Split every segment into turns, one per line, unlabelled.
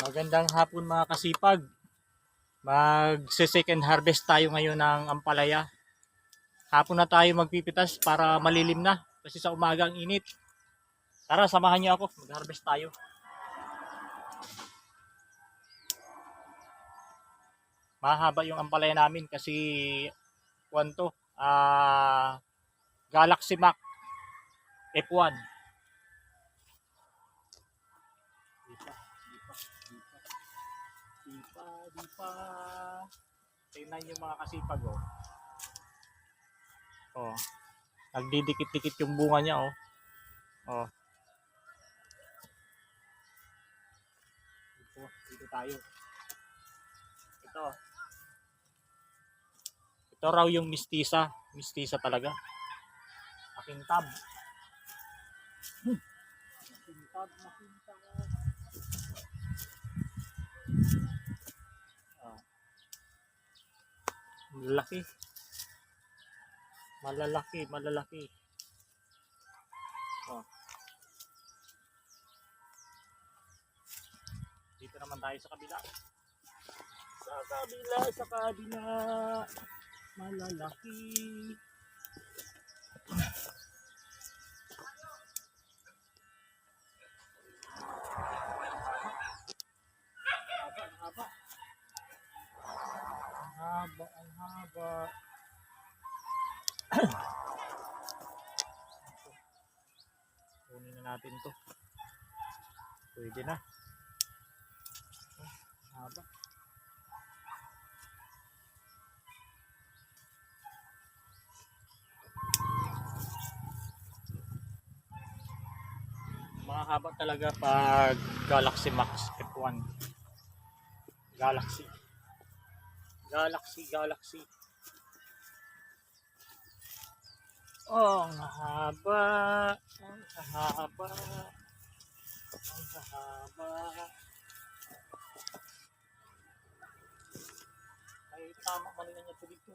Magandang hapon mga kasipag. Magse-second harvest tayo ngayon ng ampalaya. Hapon na tayo magpipitas para malilim na kasi sa umaga ang init. Tara, samahan niyo ako. Mag-harvest tayo. Mahaba yung ampalaya namin kasi to, Galaxy Mac F1. Di pa. Tingnan yung mga kasipag, oh. Oh. Nagdidikit-dikit yung bunga niya, oh. Oh. Dito tayo. Ito raw yung mistisa. Mistisa talaga. Makintab. Makintab. Malaki. Malalaki. Oh. Dito naman tayo sa kabila. Sa kabila. Malalaki. Ang haba. Kunin na natin to. Pwede na. Haba. Mahaba talaga pag Galaxy Max F1. Galaxy. Oh, ang haba. Ay, tama kanina niya ito dito.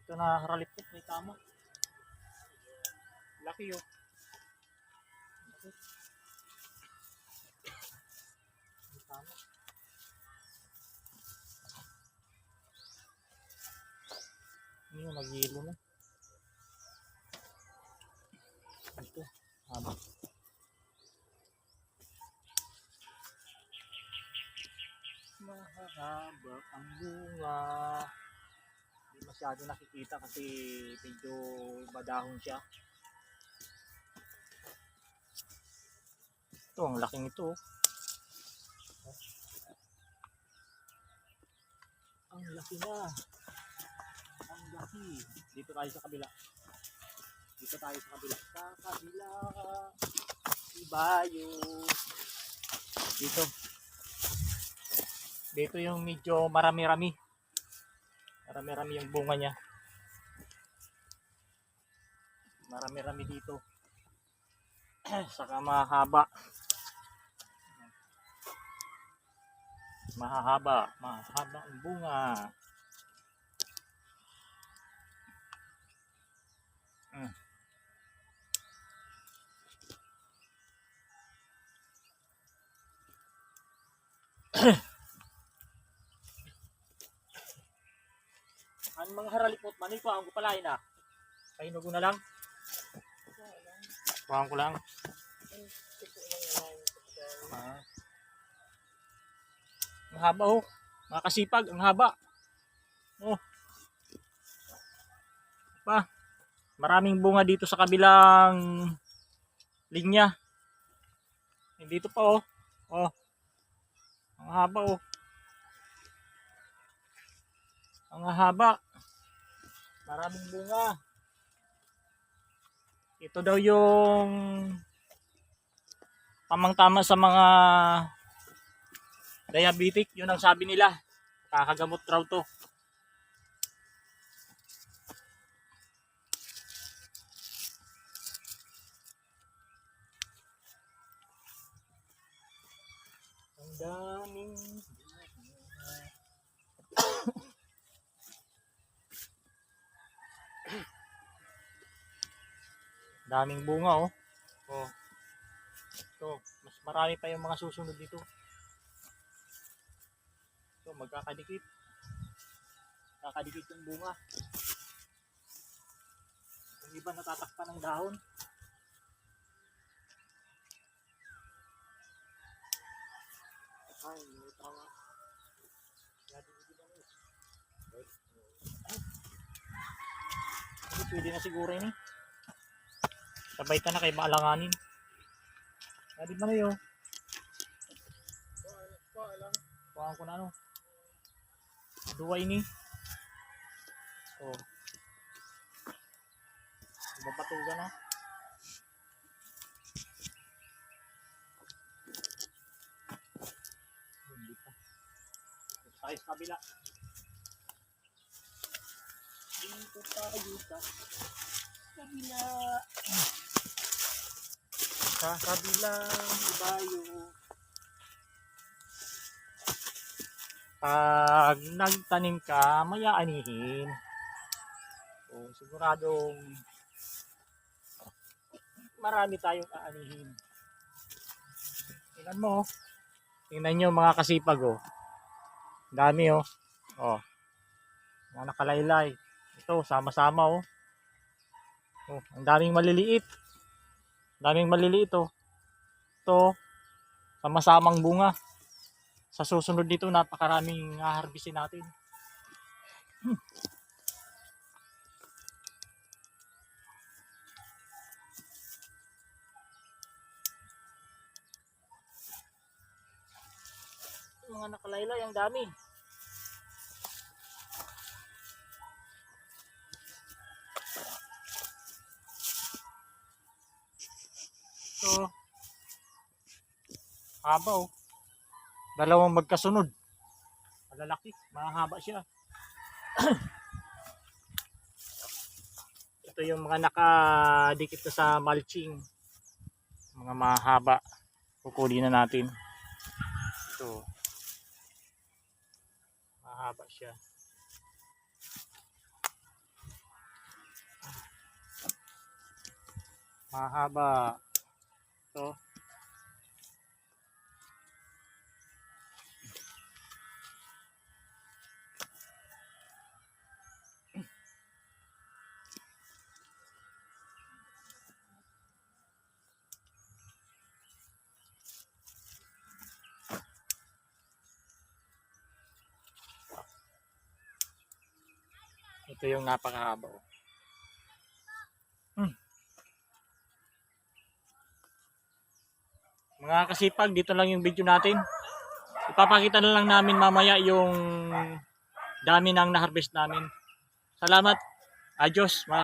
Ito na haralipot, may tama. Laki yun. May tama. Ini yung nag-yelo na. Ito, haba. Mahaba ang bunga. Hindi masyado nakikita kasi medyo madahon siya. Ito, ang laking ito. Ang laki na. Ang laki. Dito tayo sa kabila. Sa kabila. Ibayo. Dito yung medyo marami-rami. Marami-rami yung bunga niya. Marami-rami dito. Saka mahaba. Mahaba ang bunga. Ang mga haralipot man ito ang gupalain na. Pahinog na lang. Kuhaan ko lang. Ang haba, oh. Mga kasipag, ang haba. Oh. Maraming bunga dito sa kabilang linya. Dito pa, oh. Oh. Ang haba, oh. Ang haba. Maraming bunga. Ito daw yung tamang-tama sa mga diabetic. Yun ang sabi nila. Kakagamot raw to. Ang daming daming bunga, oh. Oh. Ito, mas marami pa yung mga susunod dito. So magkakadikit. Kakadikit yung bunga. Yung iba natatakpan ng dahon. Ay, may tawa. Pwede na siguro yun eh. Sabay ka na kay maalanganin. Pwede ba na yun? Kuhaan ko na ano. Duway ni. Oh. Mapatugan na. Hindi pa. Tayo sa kabila. Dito tayo sa kabila. Sa kabilang bayo. Pag nagtanim ka, may aanihin. So, siguradong marami tayong aanihin. Tingnan mo. Tingnan nyo mga kasipag oh. Dami oh. Oh. Mga nakalaylay. Ito, sama-sama oh. Oh, ang daming maliliit. Daming maliliit oh. Ito, sama-samang bunga. Sa susunod dito, napakaraming haharbisin natin. Mga nakalaylay, ang dami. So, haba oh. Dalawang magkasunod. Malalaki, mahaba siya. Ito yung mga nakadikit na sa mulching. Mga mahaba. Kukunin na natin. Ito. Mahaba siya. Mahaba. Ito. Ito yung napakahaba. Mga kasipag, dito lang yung video natin. Ipapakita na lang namin mamaya yung dami ng na-harvest namin. Salamat. Adios.